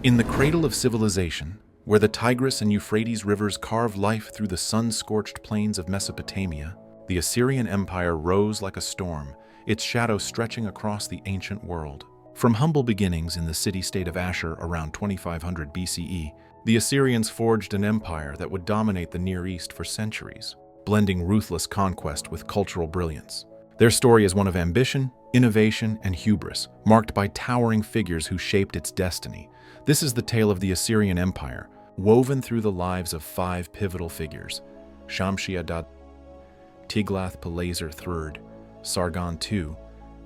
In the cradle of civilization, where the Tigris and Euphrates rivers carve life through the sun-scorched plains of Mesopotamia, the Assyrian Empire rose like a storm, its shadow stretching across the ancient world. From humble beginnings in the city-state of Ashur around 2500 BCE, the Assyrians forged an empire that would dominate the Near East for centuries, blending ruthless conquest with cultural brilliance. Their story is one of ambition, innovation, and hubris, marked by towering figures who shaped its destiny. This is the tale of the Assyrian Empire, woven through the lives of five pivotal figures: Shamshi-Adad, Tiglath-Pileser III, Sargon II,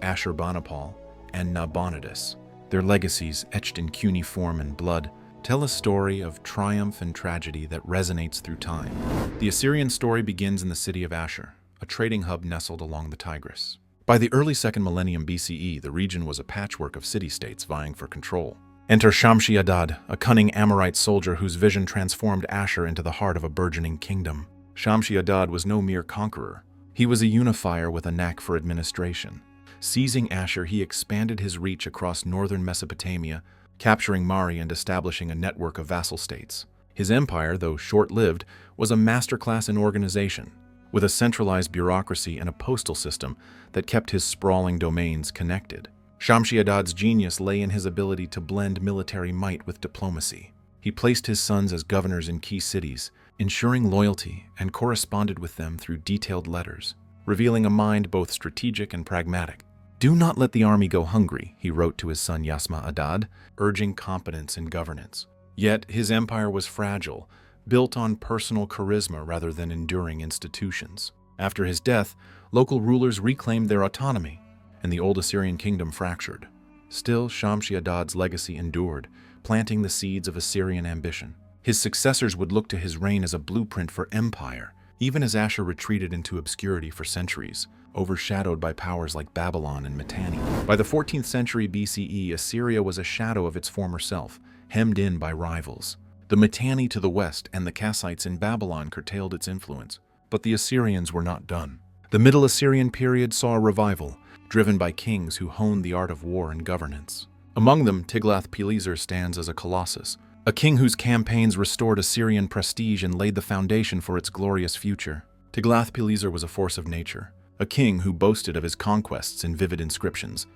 Ashurbanipal, and Nabonidus. Their legacies, etched in cuneiform and blood, tell a story of triumph and tragedy that resonates through time. The Assyrian story begins in the city of Ashur, a trading hub nestled along the Tigris. By the early 2nd millennium BCE, the region was a patchwork of city-states vying for control. Enter Shamshi-Adad, a cunning Amorite soldier whose vision transformed Ashur into the heart of a burgeoning kingdom. Shamshi-Adad was no mere conqueror. He was a unifier with a knack for administration. Seizing Ashur, he expanded his reach across northern Mesopotamia, capturing Mari and establishing a network of vassal states. His empire, though short-lived, was a masterclass in organization, with a centralized bureaucracy and a postal system that kept his sprawling domains connected. Shamshi-Adad's genius lay in his ability to blend military might with diplomacy. He placed his sons as governors in key cities, ensuring loyalty, and corresponded with them through detailed letters, revealing a mind both strategic and pragmatic. "Do not let the army go hungry," he wrote to his son Yasma-Adad, urging competence in governance. Yet his empire was fragile, built on personal charisma rather than enduring institutions. After his death, local rulers reclaimed their autonomy, and the old Assyrian kingdom fractured. Still, Shamshi-Adad's legacy endured, planting the seeds of Assyrian ambition. His successors would look to his reign as a blueprint for empire, even as Ashur retreated into obscurity for centuries, overshadowed by powers like Babylon and Mitanni. By the 14th century BCE, Assyria was a shadow of its former self, hemmed in by rivals. The Mitanni to the west and the Kassites in Babylon curtailed its influence, but the Assyrians were not done. The Middle Assyrian period saw a revival, driven by kings who honed the art of war and governance. Among them, Tiglath-Pileser stands as a colossus, a king whose campaigns restored Assyrian prestige and laid the foundation for its glorious future. Tiglath-Pileser was a force of nature, a king who boasted of his conquests in vivid inscriptions.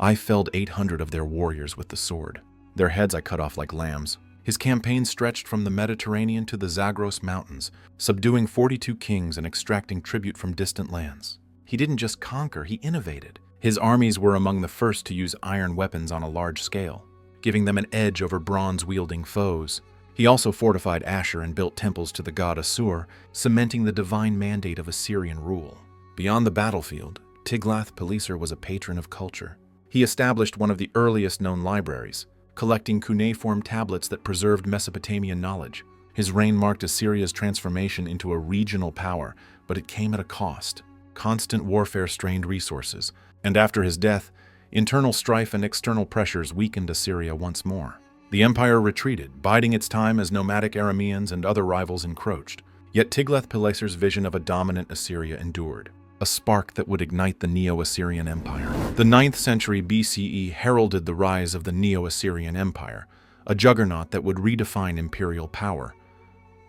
"I felled 800 of their warriors with the sword. Their heads I cut off like lambs." His campaign stretched from the Mediterranean to the Zagros Mountains, subduing 42 kings and extracting tribute from distant lands. He didn't just conquer, he innovated. His armies were among the first to use iron weapons on a large scale, giving them an edge over bronze-wielding foes. He also fortified Ashur and built temples to the god Assur, cementing the divine mandate of Assyrian rule. Beyond the battlefield, Tiglath-Pileser was a patron of culture. He established one of the earliest known libraries, collecting cuneiform tablets that preserved Mesopotamian knowledge. His reign marked Assyria's transformation into a regional power, but it came at a cost. Constant warfare strained resources, and after his death, internal strife and external pressures weakened Assyria once more. The empire retreated, biding its time as nomadic Arameans and other rivals encroached. Yet Tiglath-Pileser's vision of a dominant Assyria endured, a spark that would ignite the Neo-Assyrian Empire. The 9th century BCE heralded the rise of the Neo-Assyrian Empire, a juggernaut that would redefine imperial power.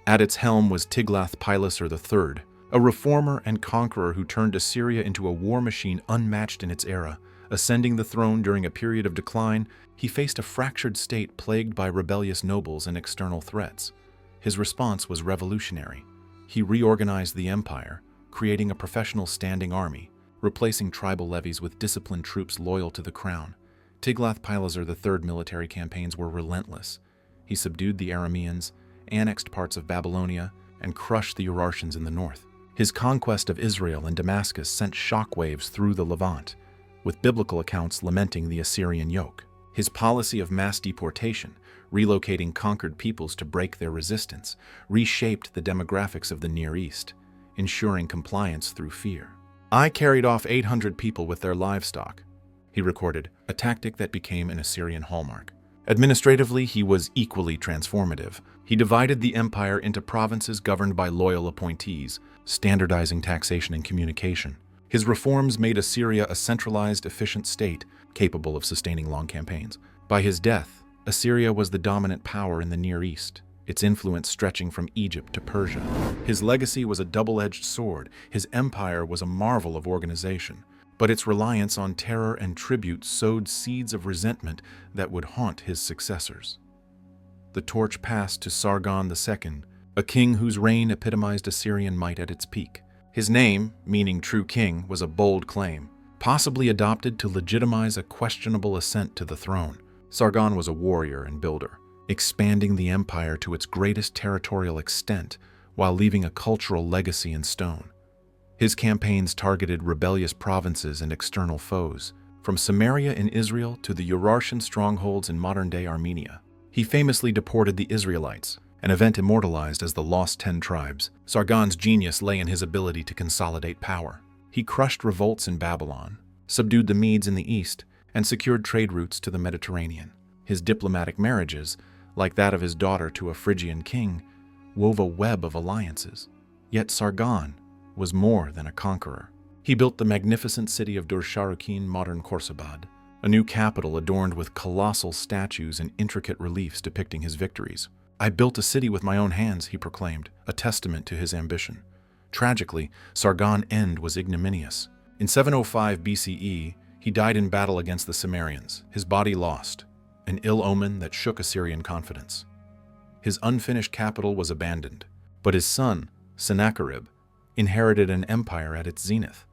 At its helm was Tiglath-Pileser III, a reformer and conqueror who turned Assyria into a war machine unmatched in its era. Ascending the throne during a period of decline, he faced a fractured state plagued by rebellious nobles and external threats. His response was revolutionary. He reorganized the empire, creating a professional standing army, replacing tribal levies with disciplined troops loyal to the crown. Tiglath-Pileser III's military campaigns were relentless. He subdued the Arameans, annexed parts of Babylonia, and crushed the Urartians in the north. His conquest of Israel and Damascus sent shockwaves through the Levant, with biblical accounts lamenting the Assyrian yoke. His policy of mass deportation, relocating conquered peoples to break their resistance, reshaped the demographics of the Near East, ensuring compliance through fear. "I carried off 800 people with their livestock," he recorded, a tactic that became an Assyrian hallmark. Administratively, he was equally transformative. He divided the empire into provinces governed by loyal appointees, standardizing taxation and communication. His reforms made Assyria a centralized, efficient state, capable of sustaining long campaigns. By his death, Assyria was the dominant power in the Near East, its influence stretching from Egypt to Persia. His legacy was a double-edged sword. His empire was a marvel of organization, but its reliance on terror and tribute sowed seeds of resentment that would haunt his successors. The torch passed to Sargon II, a king whose reign epitomized Assyrian might at its peak. His name, meaning true king, was a bold claim, possibly adopted to legitimize a questionable ascent to the throne. Sargon was a warrior and builder, expanding the empire to its greatest territorial extent while leaving a cultural legacy in stone. His campaigns targeted rebellious provinces and external foes, from Samaria in Israel to the Urartian strongholds in modern-day Armenia. He famously deported the Israelites, an event immortalized as the Lost 10 Tribes. Sargon's genius lay in his ability to consolidate power. He crushed revolts in Babylon, subdued the Medes in the east, and secured trade routes to the Mediterranean. His diplomatic marriages, like that of his daughter to a Phrygian king, wove a web of alliances. Yet Sargon was more than a conqueror. He built the magnificent city of Dur-Sharrukin, modern Khorsabad, a new capital adorned with colossal statues and intricate reliefs depicting his victories. "I built a city with my own hands," he proclaimed, a testament to his ambition. Tragically, Sargon's end was ignominious. In 705 BCE, he died in battle against the Cimmerians, his body lost, an ill omen that shook Assyrian confidence. His unfinished capital was abandoned, but his son, Sennacherib, inherited an empire at its zenith.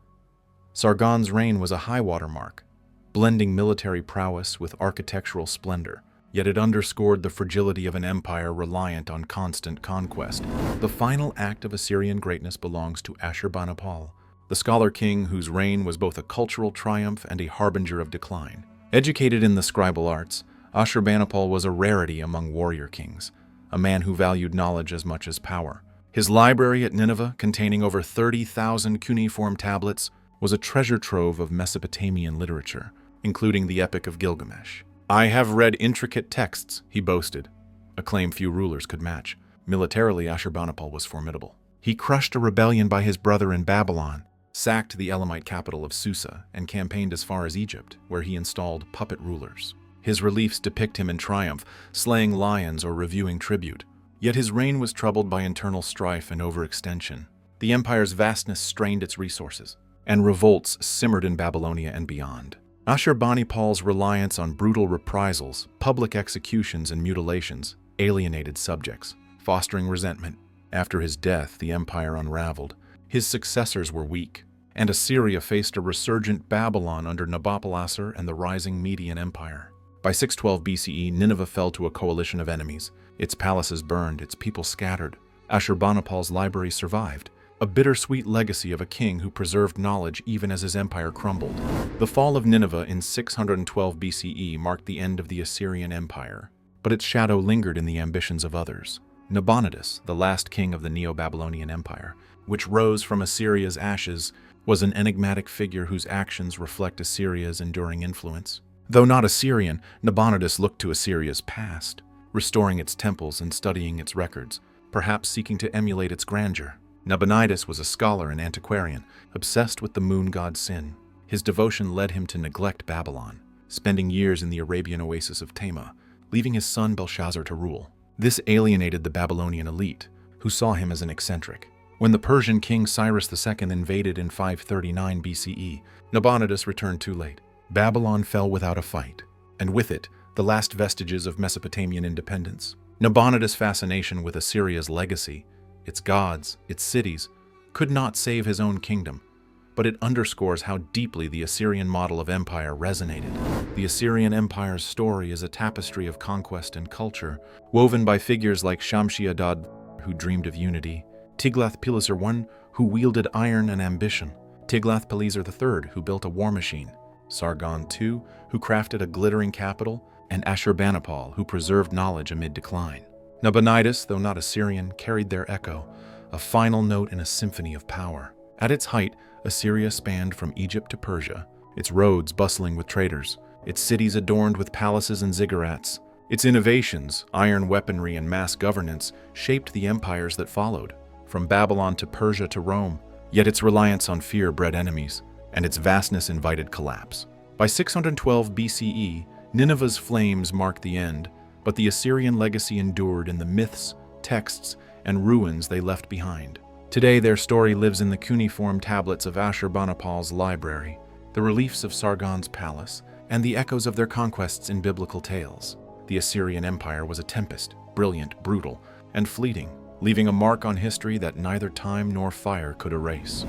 Sargon's reign was a high-water mark, blending military prowess with architectural splendor, yet it underscored the fragility of an empire reliant on constant conquest. The final act of Assyrian greatness belongs to Ashurbanipal, the scholar king whose reign was both a cultural triumph and a harbinger of decline. Educated in the scribal arts, Ashurbanipal was a rarity among warrior kings, a man who valued knowledge as much as power. His library at Nineveh, containing over 30,000 cuneiform tablets, was a treasure trove of Mesopotamian literature, including the Epic of Gilgamesh. "I have read intricate texts," he boasted, a claim few rulers could match. Militarily, Ashurbanipal was formidable. He crushed a rebellion by his brother in Babylon, sacked the Elamite capital of Susa, and campaigned as far as Egypt, where he installed puppet rulers. His reliefs depict him in triumph, slaying lions or reviewing tribute. Yet his reign was troubled by internal strife and overextension. The empire's vastness strained its resources, and revolts simmered in Babylonia and beyond. Ashurbanipal's reliance on brutal reprisals, public executions, and mutilations alienated subjects, fostering resentment. After his death, the empire unraveled. His successors were weak, and Assyria faced a resurgent Babylon under Nabonidus and the rising Median Empire. By 612 BCE, Nineveh fell to a coalition of enemies. Its palaces burned, its people scattered. Ashurbanipal's library survived, a bittersweet legacy of a king who preserved knowledge even as his empire crumbled. The fall of Nineveh in 612 BCE marked the end of the Assyrian Empire, but its shadow lingered in the ambitions of others. Nabonidus, the last king of the Neo-Babylonian Empire, which rose from Assyria's ashes, was an enigmatic figure whose actions reflect Assyria's enduring influence. Though not Assyrian, Nabonidus looked to Assyria's past, restoring its temples and studying its records, perhaps seeking to emulate its grandeur. Nabonidus was a scholar and antiquarian, obsessed with the moon god Sin. His devotion led him to neglect Babylon, spending years in the Arabian oasis of Tema, leaving his son Belshazzar to rule. This alienated the Babylonian elite, who saw him as an eccentric. When the Persian king Cyrus II invaded in 539 BCE, Nabonidus returned too late. Babylon fell without a fight, and with it, the last vestiges of Mesopotamian independence. Nabonidus' fascination with Assyria's legacy, its gods, its cities, could not save his own kingdom, but it underscores how deeply the Assyrian model of empire resonated. The Assyrian Empire's story is a tapestry of conquest and culture, woven by figures like Shamshi-Adad, who dreamed of unity, Tiglath-Pileser I, who wielded iron and ambition, Tiglath-Pileser III, who built a war machine, Sargon II, who crafted a glittering capital, and Ashurbanipal, who preserved knowledge amid decline. Nabonidus, though not Assyrian, carried their echo, a final note in a symphony of power. At its height, Assyria spanned from Egypt to Persia, its roads bustling with traders, its cities adorned with palaces and ziggurats. Its innovations, iron weaponry and mass governance, shaped the empires that followed, from Babylon to Persia to Rome. Yet its reliance on fear bred enemies, and its vastness invited collapse. By 612 BCE, Nineveh's flames marked the end, but the Assyrian legacy endured in the myths, texts, and ruins they left behind. Today, their story lives in the cuneiform tablets of Ashurbanipal's library, the reliefs of Sargon's palace, and the echoes of their conquests in biblical tales. The Assyrian Empire was a tempest, brilliant, brutal, and fleeting, leaving a mark on history that neither time nor fire could erase.